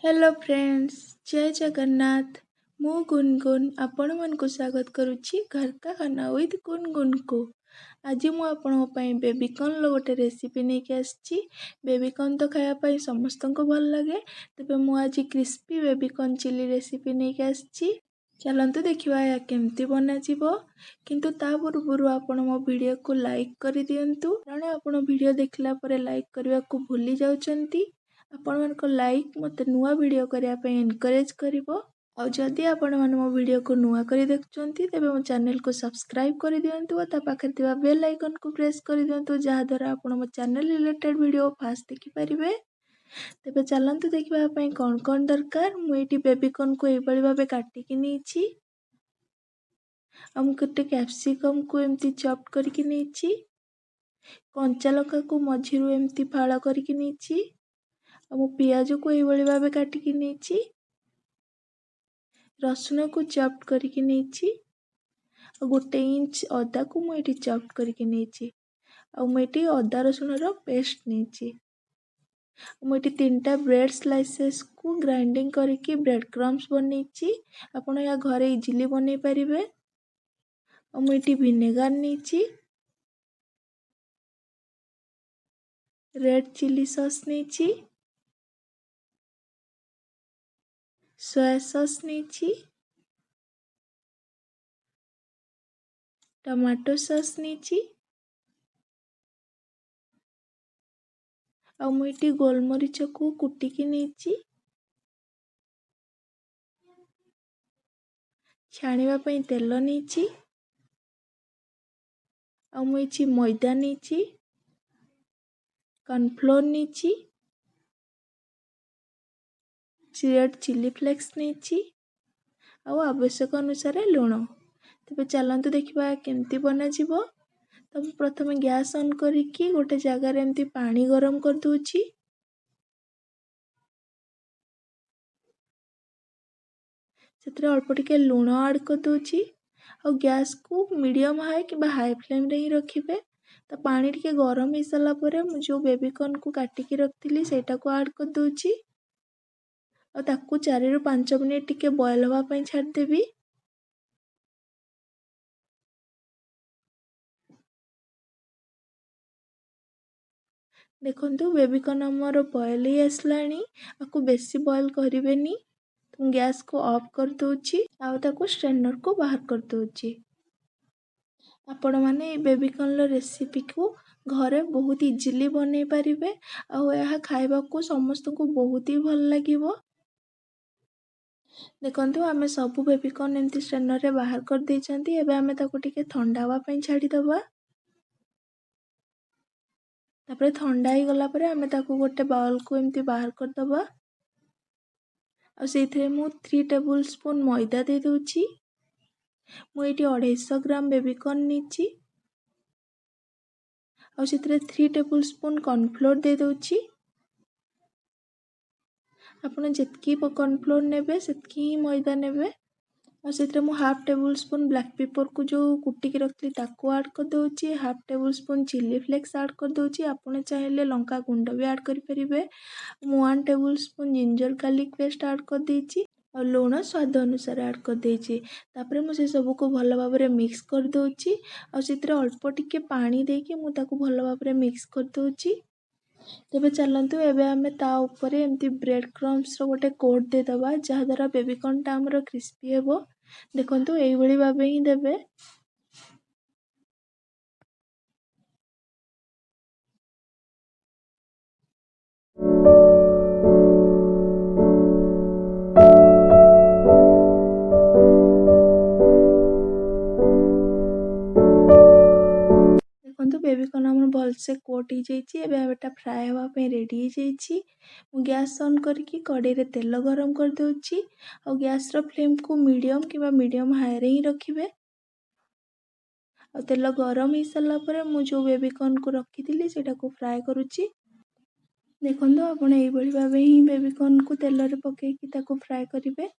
Hello friends, जय जगन्नाथ। मु गुनगुन आपण मन को स्वागत करुच्ची घर का खाना विथ गुनगुन को। आज मु आपन बेबीकॉर्न लो गोटे रेसिपी नहीं के आछि। बेबीकॉर्न तो खाया पाई समस्त को भल लगे, तबे मु आज क्रिस्पी बेबीकॉर्न चिली रेसिपी नहीं के आछि। चलंतु देखिबा या केमती बना जीवो, किंतु ता पूर्व आपण मो वीडियो को लाइक करि दियंतु, कारण आपण वीडियो देखला परे लाइक करबा को भूली जाउचंती। आपण मन को लाइक मते नुआ वीडियो करिया पे एनकरेज करिवो। और जदि आपण मन मो वीडियो को नुआ करी देखुचंती तेबे मो चैनल को सब्सक्राइब करि दियंतु और ता पाखे थिबा बेल आइकन को प्रेस करि दियंतु, जहा द्वारा आपण मो चैनल रिलेटेड वीडियो फास्ट देखि परिबे। तेबे चलंतु देखिबा पई कोन कोन दरकार। मु एटी बेबीकॉर्न को एबळी भाबे काटि कि नीची। हम कटे कैप्सिकम को एमती चॉप करके नीची। कंचा लका को मझिरु एमती फाळा करके नीची। मु पियाज को एबळी भाबे काटि कि नीची। रसुन को चॉप करके नीची। गोटे इंच अदा को मु एटी चॉप करके नीची। मु एटी अदा रसुन रो पेस्ट नीची। मु एटी 3टा ब्रेड स्लाइसेस को ग्राइंडिंग करके ब्रेड क्रम्स बनेची। आपण या घरे इजीली बनै परिबे। मु एटी विनेगर नीची। रेड चिली सॉस नीची। सोया सॉस नीची। टमाटो सॉस नीची। और मुझे गोलमरीच को कुटिकी नीची। छाणीबा पई तेल नीची। और मुझे मैदा नीची। कॉर्नफ्लोर नीची। रेड चिली फ्लेक्स नीची। और आवश्यक अनुसार लुण। तबे चलंतु देखिबा केमती बना जीवो। तब प्रथम गैस ऑन करिकी गोटे जगार एमती पानी गरम कर दूची। सेतरे अल्प टिके लुण ऐड कर दूची। और गैस को मीडियम हाई कि हाई फ्लेम रे ही रखिबे। तो पानी टिके गरम हो सारा परे मु जो बेबीकॉर्न को काटिकी रखथिली सेटा को ऐड कर दूची। और ताकू 4 रु 5 मिनिट टिके बॉयल हवा पई छाड़ देबी। देखंतु बेबीकॉर्न हमर बॉयल ही आसलानी। आकु बेसी बॉयल करिवेनी। तो गैस को ऑफ कर दूची। आउ ताकू स्ट्रेनर को बाहर कर दूची। आपण माने बेबीकॉर्न लो रेसिपी को घरे बहुत इजीली बनै परिबे। आउ यह खाइबा को समस्त को बहुत ही भल लागिवो। देखंतु आमे सब बेबीकॉर्न एमती स्ट्रेनर रे बाहर कर देइचंती। एबे आमे ताकू टिके ठंडा हवा पई छाडी दबा। तापरे ठंडा ही गला परे आमे ताकू गोटे बाउल को एमती बाहर कर दबा। और सेथरे मु 3 टेबलस्पून मैदा दे दोची। मु एटी 250 ग्राम बेबीकॉर्न नीची। और सेथरे 3 टेबलस्पून कॉर्नफ्लोर दे दोची। आपण जेतकी कॉर्नफ्लोर नेबे सेतकी ही मैदा नेबे। और सेथरे मु हाफ टेबलस्पून ब्लैक पेपर को जो कुटिकी रखली ताको ऐड कर दोची। Half tablespoon chilli flakes add कर दोची। आपण चाहेले लंका गुंड भी ऐड करि परिबे। मु 1 tablespoon ginger garlic paste add कर देची। और लूण स्वाद अनुसार ऐड कर देची। तापरे मु से सब को भल भाबरे मिक्स कर दोची। और सेथरे अल्प टिके पानी देकी मु ताको भल भाबरे मिक्स कर दोची। तेबे चलंतु एबे आमे ता ऊपर एमती ब्रेड क्रम्स रो गोटे कोट दे दबा, जहा द्वारा बेबीकॉर्न टा हमर क्रिस्पी हेबो। देखंतु एई भली भाबे ही देबे। देखंतु बेबीकॉर्न हमर भल से कोट ही जाईची। एबे एटा फ्राई हवा पे रेडी ही जाईची। मु गैस ऑन करके कढ़ाई रे तेल गरम कर दोची। और गैस रो फ्लेम को मीडियम किबा मीडियम हाई रे ही रखिबे। और तेल गरम हो सारा परे मु जो बेबीकॉर्न को रखिथिली सेटा को फ्राई करूची। देखंतु आपण एई भली भाबे ही बेबीकॉर्न को तेल रे पकेकी ताको फ्राई करिवे।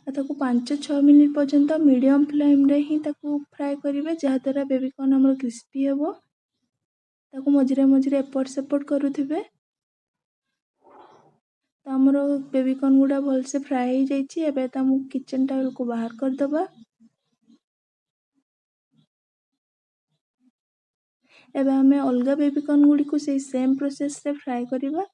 आ ताको 5-6 मिनिट पर्यंत मीडियम फ्लेम रे ही ताको फ्राई करिवे, जहा द्वारा बेबीकॉर्न हमर क्रिस्पी हेबो। ताको मझिरे मझिरे एपट सेपट करूथिबे। तो आमर बेबीकॉर्न गुड़ा भलसे फ्राए हो जाइए। एबे तो आम किचन टावल को बाहर करदबा। एबे आमे अलगा बेबीकॉर्न गुड़ी को से सेम प्रोसेस रे फ्राए करिबा।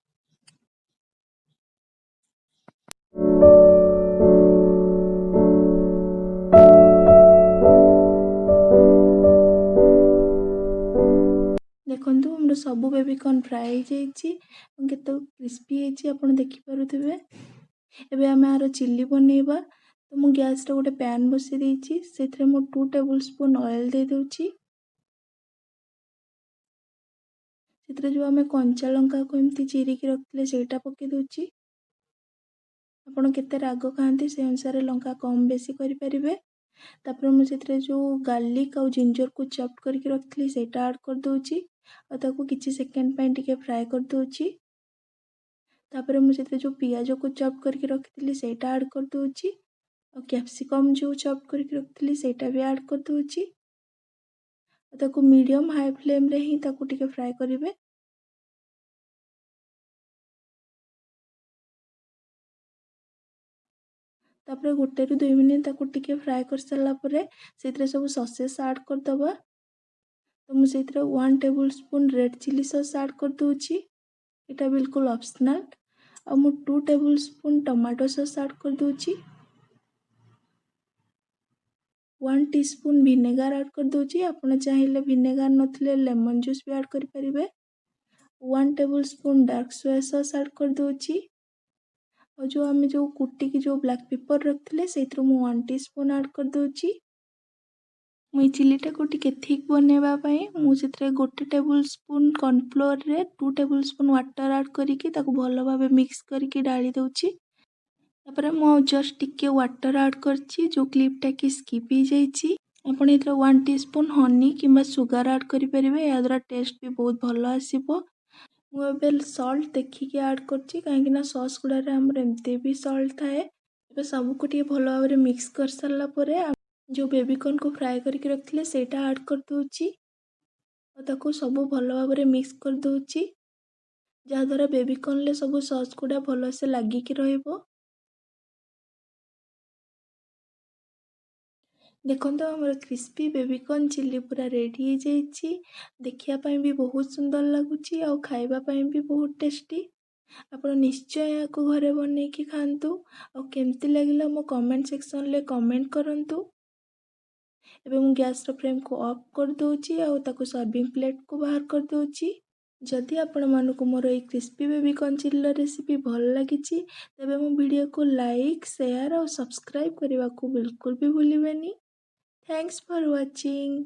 देखंतु हमर सब बेबीकॉर्न फ्राए हो जाइए। केते क्रिस्पी होइछि आपण देखि पारुथिबे। एबे आमे आरो चिल्ली बनेइबा। तो मु गैस रे गोटे पैन बसि देइछि। सेथरे मु 2 टेबल स्पून ऑयल दे दोछि। सेथरे जो आमे कंचा लंका को एमती चिरी की रखले सेटा पके दोछि। आपण केते राग खांती से अनुसार लंका कम बेसी करि परिबे। तापर मु सेथरे जो गार्लिक और जिंजर को चॉप करके रखली सेटा ऐड कर दोछि और ताको किछि सेकंड पय टिके फ्राई कर दोछि। तापर मु सेथरे जो पियाज को चॉप करके रखितली सेटा ऐड कर दोछि और कैप्सिकम जो चॉप करके रखितली सेटा भी ऐड कर दोछि और ताको मीडियम हाई फ्लेम रे ही ताको टिके फ्राई करिवे। तापर 1 ରୁ 2 मिनिट ताको टिके फ्राई कर सरला परे सेथरे सब सॉसेस ऐड कर दबा। तो मु सेथरे 1 tablespoon red chilli sauce add कर दोछि। एटा बिल्कुल ऑप्शनल। और मु 2 tablespoon tomato sauce add कर दोछि। 1 टीस्पून विनेगार ऐड कर दोछि। आपण चाहिले विनेगार नथिले लेमन जूस भी ऐड करि परिबे। 1 table spoon dark soya sauce add कर दोछि। और जो आमे जो कुटी की जो ब्लैक पेपर रखले सेथरो मु 1 टीस्पून ऐड कर दोछि। मुई चिल्लीटा को टिके थिक बनेबा पई मु सेथरे 1 टेबल स्पून कॉर्नफ्लोर रे 2 टेबल स्पून वाटर ऐड करिकि ताको भलो भाबे मिक्स करिकि डाली दोछि। तापर मु जस्ट टिके वाटर ऐड करछि जो क्लिपटा की स्किप हो जाइछि। आपण एथरा 1 टीस्पून हनी किंबा सुगर ऐड करि परिबे। या द्वारा टेस्ट भी बहुत भलो आसीबो। मु एबे सॉल्ट देखिकि ऐड करछि काहे कि ना सॉस गुडा रे हमर एमते भी सॉल्ट थाए। एबे सब को टिके भलो भाबे मिक्स कर सरला परे जो बेबीकॉर्न को फ्राई करके रखले सेटा ऐड कर दोछि और ताको सब भलो भाबे मिक्स कर दोछि जा द्वारा बेबीकॉर्न ले सब सॉस गुडा भलो से लागि कि रहइबो। देखंतु हमर क्रिस्पी बेबीकॉर्न चिल्ली पूरा रेडी हो जाइछि। देखिया पई भी बहुत सुंदर लागुछि और खाइबा पई भी बहुत टेस्टी। आपण निश्चय याको घरे बनै कि खांतु और केमती लागिला मो कमेंट सेक्शन ले कमेंट करंतु। एबे मु गैस रो फ्लेम को ऑफ कर दोछि और ताको सर्विंग प्लेट को बाहर कर दोछि। जदि आपण मानको मोर ए क्रिस्पी बेबीकॉर्न चिल्ली रेसिपी भल लागिछि तेबे मो वीडियो को लाइक शेयर और सब्सक्राइब करबा को बिल्कुल भी भूलिबेनी। Thanks for watching.